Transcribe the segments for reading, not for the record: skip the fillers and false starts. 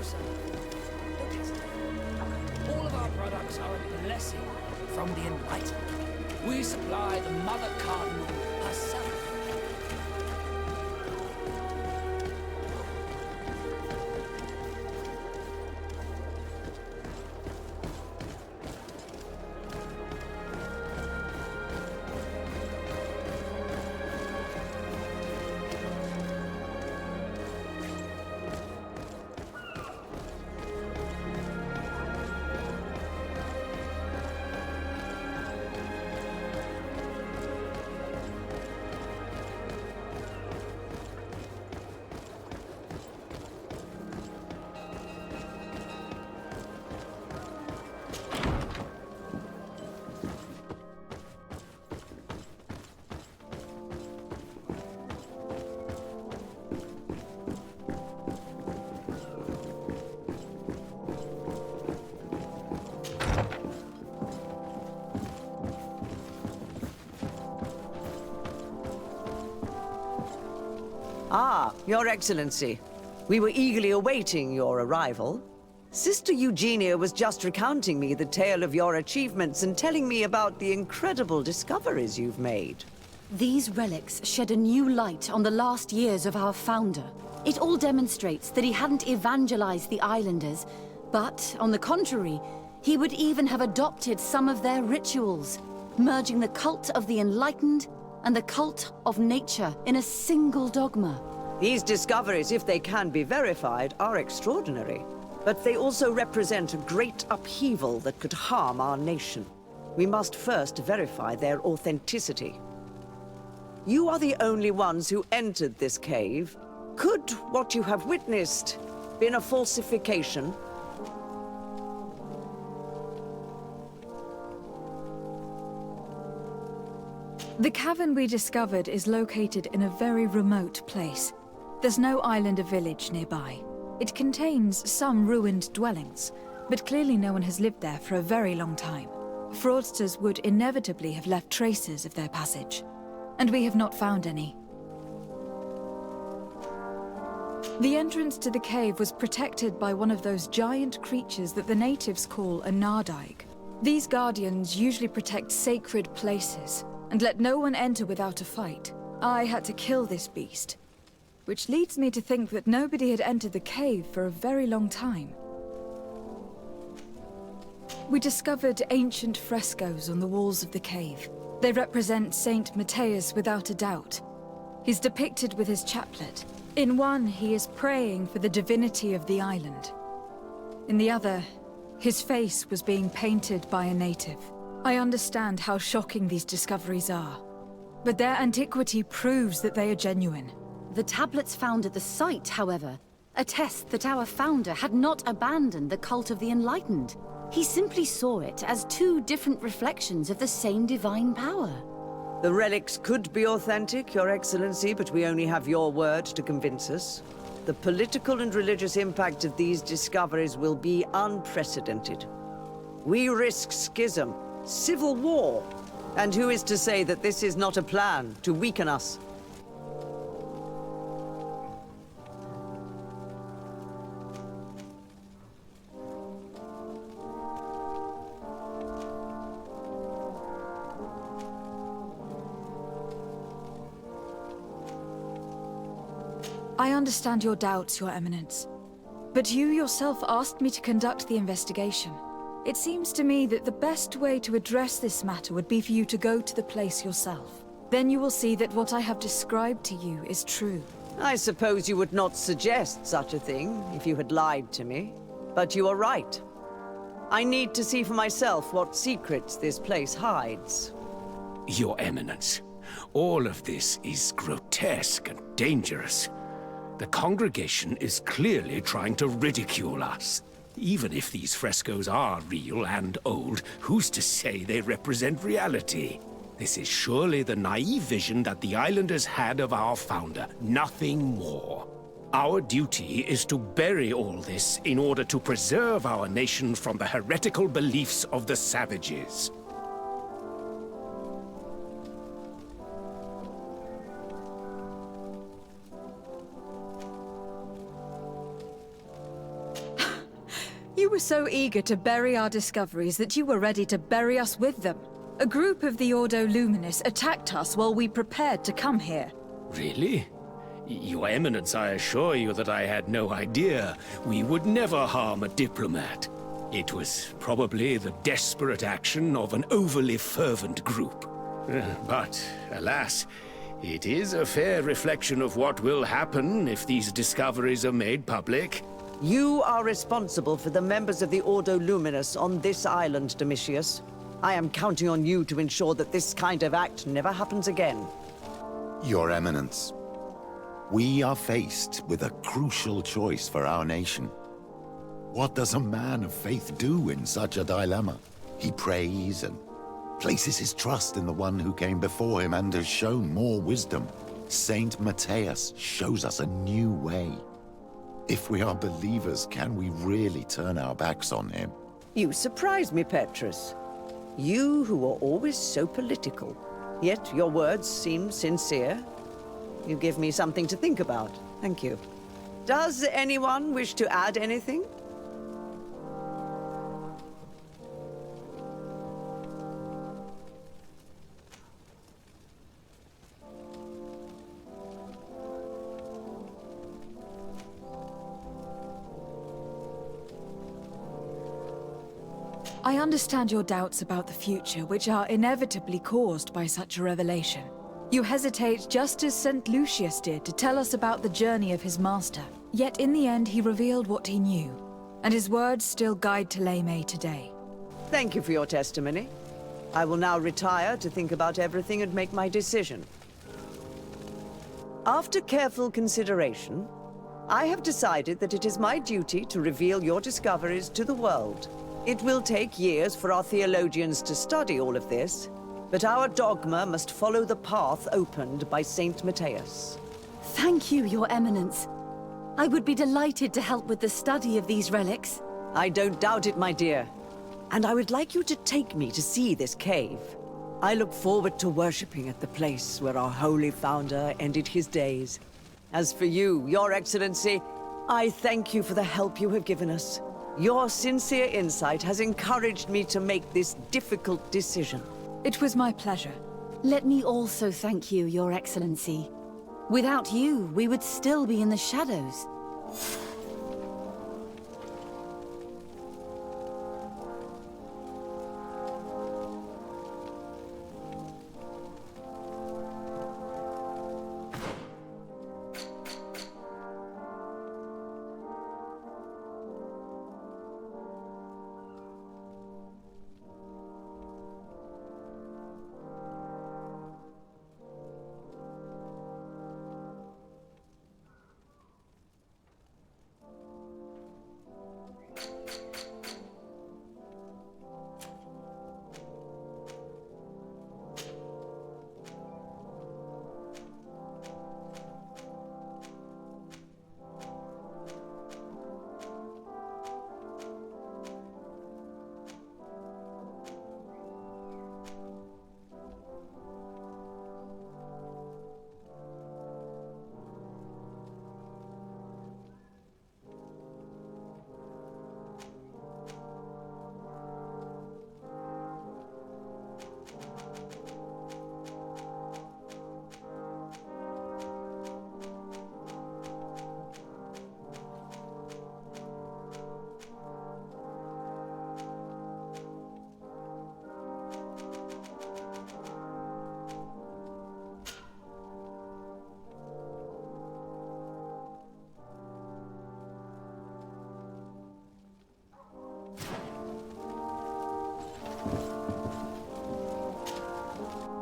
son. Don't hesitate. All of our products are a blessing from the enlightened. We supply the Mother Cardinal herself. Ah, Your Excellency. We were eagerly awaiting your arrival. Sister Eugenia was just recounting me the tale of your achievements and telling me about the incredible discoveries you've made. These relics shed a new light on the last years of our founder. It all demonstrates that he hadn't evangelized the islanders, but, on the contrary, he would even have adopted some of their rituals, merging the cult of the enlightened and the cult of nature in a single dogma. These discoveries, if they can be verified, are extraordinary. But they also represent a great upheaval that could harm our nation. We must first verify their authenticity. You are the only ones who entered this cave. Could what you have witnessed been a falsification? The cavern we discovered is located in a very remote place. There's no island or village nearby. It contains some ruined dwellings, but clearly no one has lived there for a very long time. Fraudsters would inevitably have left traces of their passage, and we have not found any. The entrance to the cave was protected by one of those giant creatures that the natives call a nardaig. These guardians usually protect sacred places, and let no one enter without a fight. I had to kill this beast, which leads me to think that nobody had entered the cave for a very long time. We discovered ancient frescoes on the walls of the cave. They represent Saint Matthias without a doubt. He's depicted with his chaplet. In one, he is praying for the divinity of the island. In the other, his face was being painted by a native. I understand how shocking these discoveries are, but their antiquity proves that they are genuine. The tablets found at the site, however, attest that our founder had not abandoned the cult of the enlightened. He simply saw it as two different reflections of the same divine power. The relics could be authentic, Your Excellency, but we only have your word to convince us. The political and religious impact of these discoveries will be unprecedented. We risk schism, civil war, and who is to say that this is not a plan to weaken us? I understand your doubts, Your Eminence. But you yourself asked me to conduct the investigation. It seems to me that the best way to address this matter would be for you to go to the place yourself. Then you will see that what I have described to you is true. I suppose you would not suggest such a thing if you had lied to me. But you are right. I need to see for myself what secrets this place hides. Your Eminence, all of this is grotesque and dangerous. The congregation is clearly trying to ridicule us. Even if these frescoes are real and old, who's to say they represent reality? This is surely the naive vision that the islanders had of our founder, nothing more. Our duty is to bury all this in order to preserve our nation from the heretical beliefs of the savages. You were so eager to bury our discoveries that you were ready to bury us with them. A group of the Ordo Luminis attacked us while we prepared to come here. Really? Your Eminence, I assure you that I had no idea. We would never harm a diplomat. It was probably the desperate action of an overly fervent group. But, alas, it is a fair reflection of what will happen if these discoveries are made public. You are responsible for the members of the Ordo Luminis on this island, Domitius. I am counting on you to ensure that this kind of act never happens again. Your Eminence, we are faced with a crucial choice for our nation. What does a man of faith do in such a dilemma? He prays and places his trust in the one who came before him and has shown more wisdom. Saint Matthias shows us a new way. If we are believers, can we really turn our backs on him? You surprise me, Petrus. You who are always so political. Yet your words seem sincere. You give me something to think about. Thank you. Does anyone wish to add anything? I understand your doubts about the future, which are inevitably caused by such a revelation. You hesitate just as St. Lucius did to tell us about the journey of his master. Yet in the end he revealed what he knew, and his words still guide Ptolemy today. Thank you for your testimony. I will now retire to think about everything and make my decision. After careful consideration, I have decided that it is my duty to reveal your discoveries to the world. It will take years for our theologians to study all of this, but our dogma must follow the path opened by Saint Matthias. Thank you, Your Eminence. I would be delighted to help with the study of these relics. I don't doubt it, my dear. And I would like you to take me to see this cave. I look forward to worshipping at the place where our holy founder ended his days. As for you, Your Excellency, I thank you for the help you have given us. Your sincere insight has encouraged me to make this difficult decision. It was my pleasure. Let me also thank you, Your Excellency. Without you, we would still be in the shadows.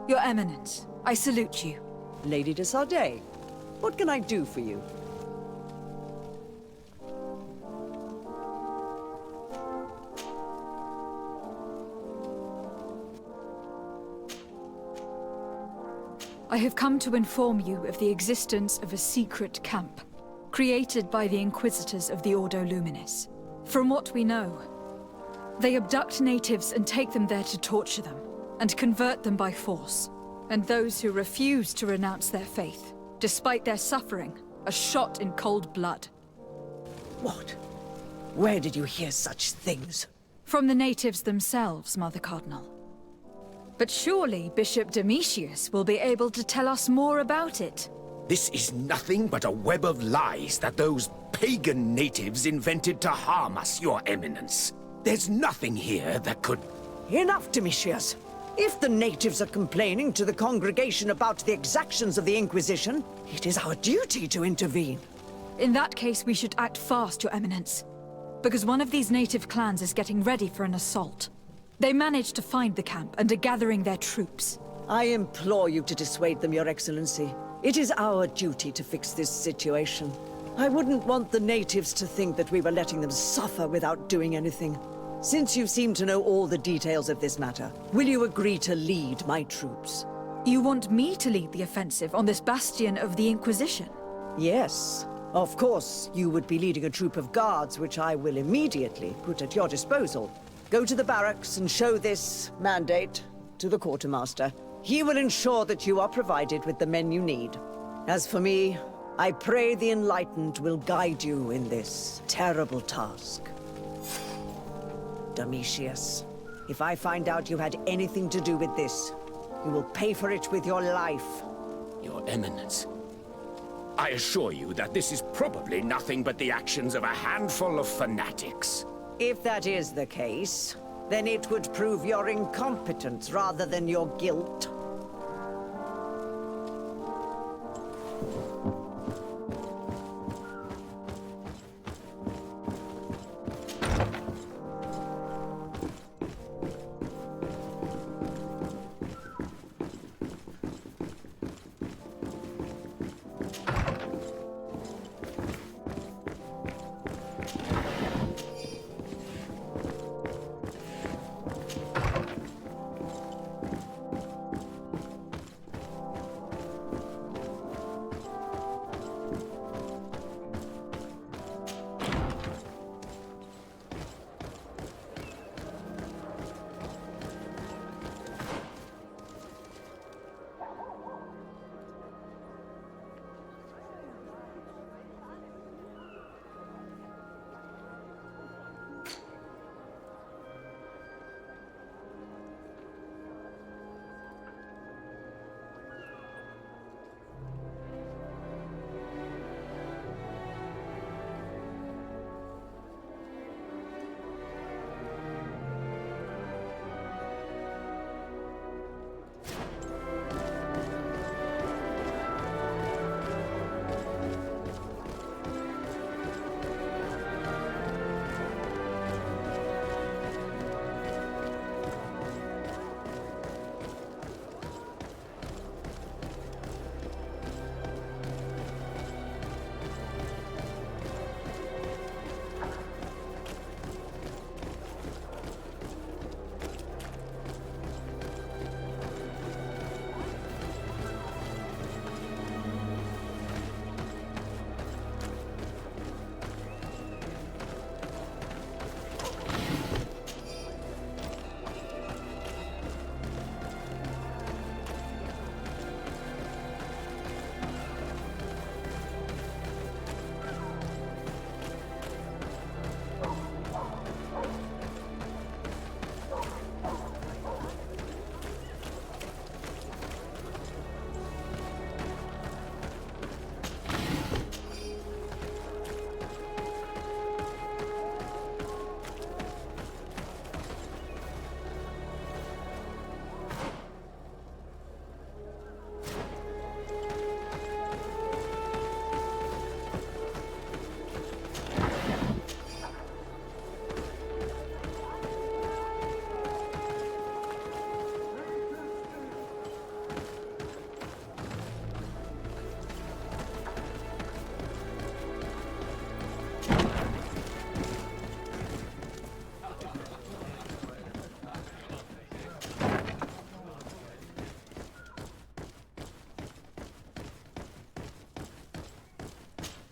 Your Eminence, I salute you. Lady de Sardet, what can I do for you? I have come to inform you of the existence of a secret camp, created by the Inquisitors of the Ordo Luminis. From what we know, they abduct natives and take them there to torture them, and convert them by force. And those who refuse to renounce their faith, despite their suffering, are shot in cold blood. What? Where did you hear such things? From the natives themselves, Mother Cardinal. But surely Bishop Domitius will be able to tell us more about it. This is nothing but a web of lies that those pagan natives invented to harm us, Your Eminence. There's nothing here that could... Enough, Domitius. If the natives are complaining to the congregation about the exactions of the Inquisition, it is our duty to intervene. In that case, we should act fast, Your Eminence. Because one of these native clans is getting ready for an assault. They managed to find the camp and are gathering their troops. I implore you to dissuade them, Your Excellency. It is our duty to fix this situation. I wouldn't want the natives to think that we were letting them suffer without doing anything. Since you seem to know all the details of this matter, will you agree to lead my troops? You want me to lead the offensive on this bastion of the Inquisition? Yes. Of course, you would be leading a troop of guards, which I will immediately put at your disposal. Go to the barracks and show this mandate to the quartermaster. He will ensure that you are provided with the men you need. As for me, I pray the Enlightened will guide you in this terrible task. Domitius, if I find out you had anything to do with this, you will pay for it with your life. Your Eminence, I assure you that this is probably nothing but the actions of a handful of fanatics. If that is the case, then it would prove your incompetence rather than your guilt.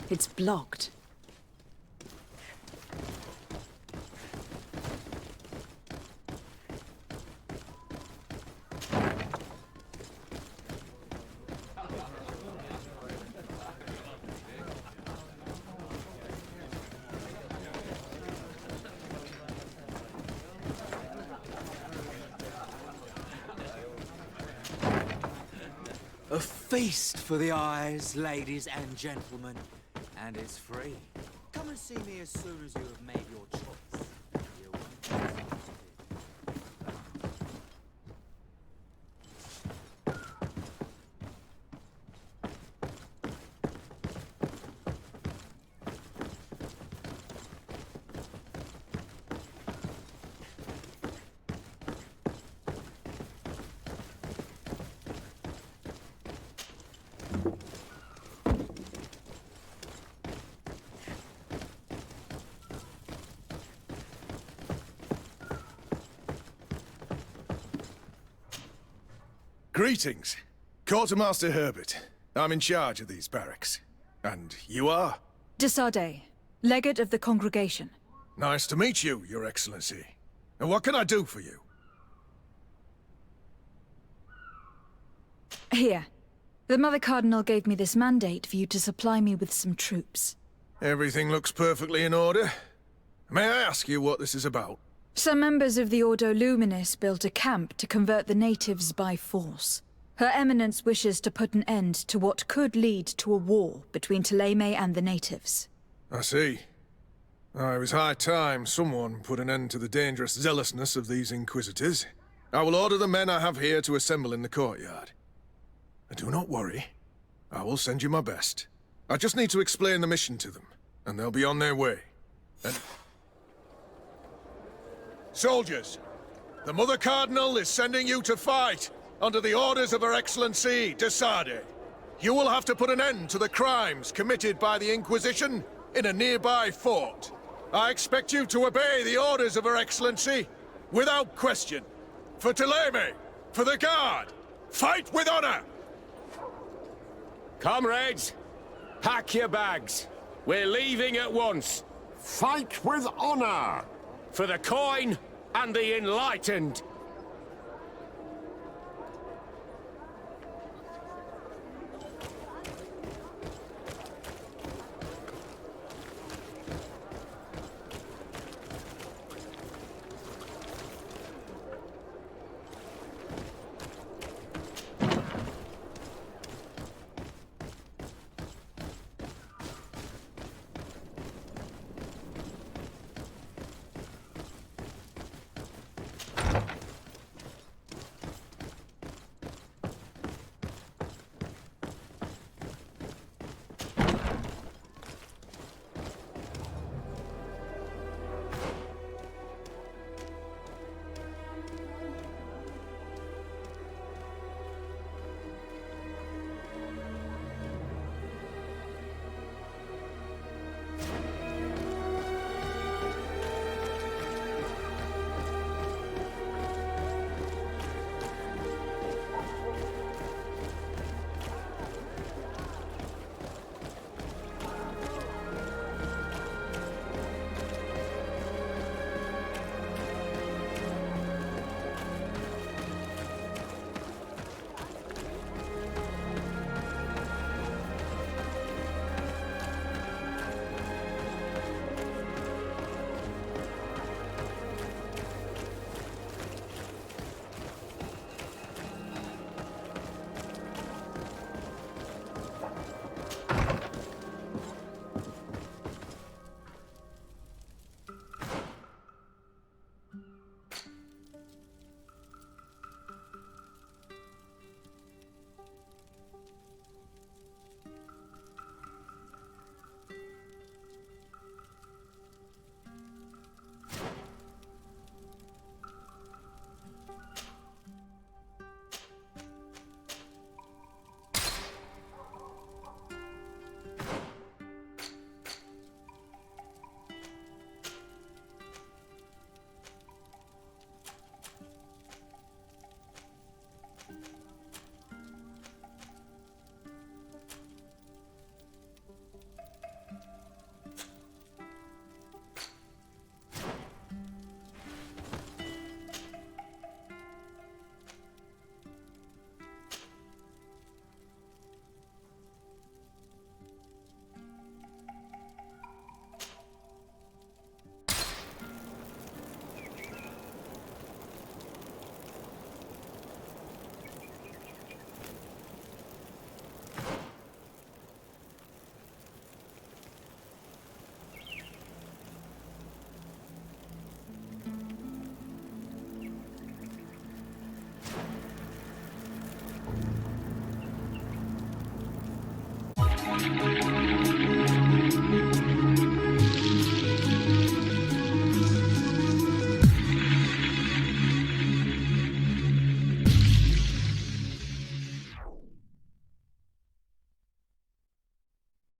It's blocked. feast for the eyes, ladies and gentlemen, and it's free. Come and see me as soon as you have made your choice. You won't regret it. Greetings. Quartermaster Herbert. I'm in charge of these barracks. And you are? Desade, legate of the congregation. Nice to meet you, Your Excellency. And what can I do for you? Here. The Mother Cardinal gave me this mandate for you to supply me with some troops. Everything looks perfectly in order. May I ask you what this is about? Some members of the Ordo Luminis built a camp to convert the natives by force. Her Eminence wishes to put an end to what could lead to a war between Thélème and the natives. I see. It was high time someone put an end to the dangerous zealousness of these Inquisitors. I will order the men I have here to assemble in the courtyard. And do not worry. I will send you my best. I just need to explain the mission to them, and they'll be on their way. And... Soldiers, the Mother Cardinal is sending you to fight under the orders of Her Excellency, Desade. You will have to put an end to the crimes committed by the Inquisition in a nearby fort. I expect you to obey the orders of Her Excellency without question. For Thélème, for the Guard, fight with honor! Comrades, pack your bags. We're leaving at once. Fight with honor! For the coin and the enlightened.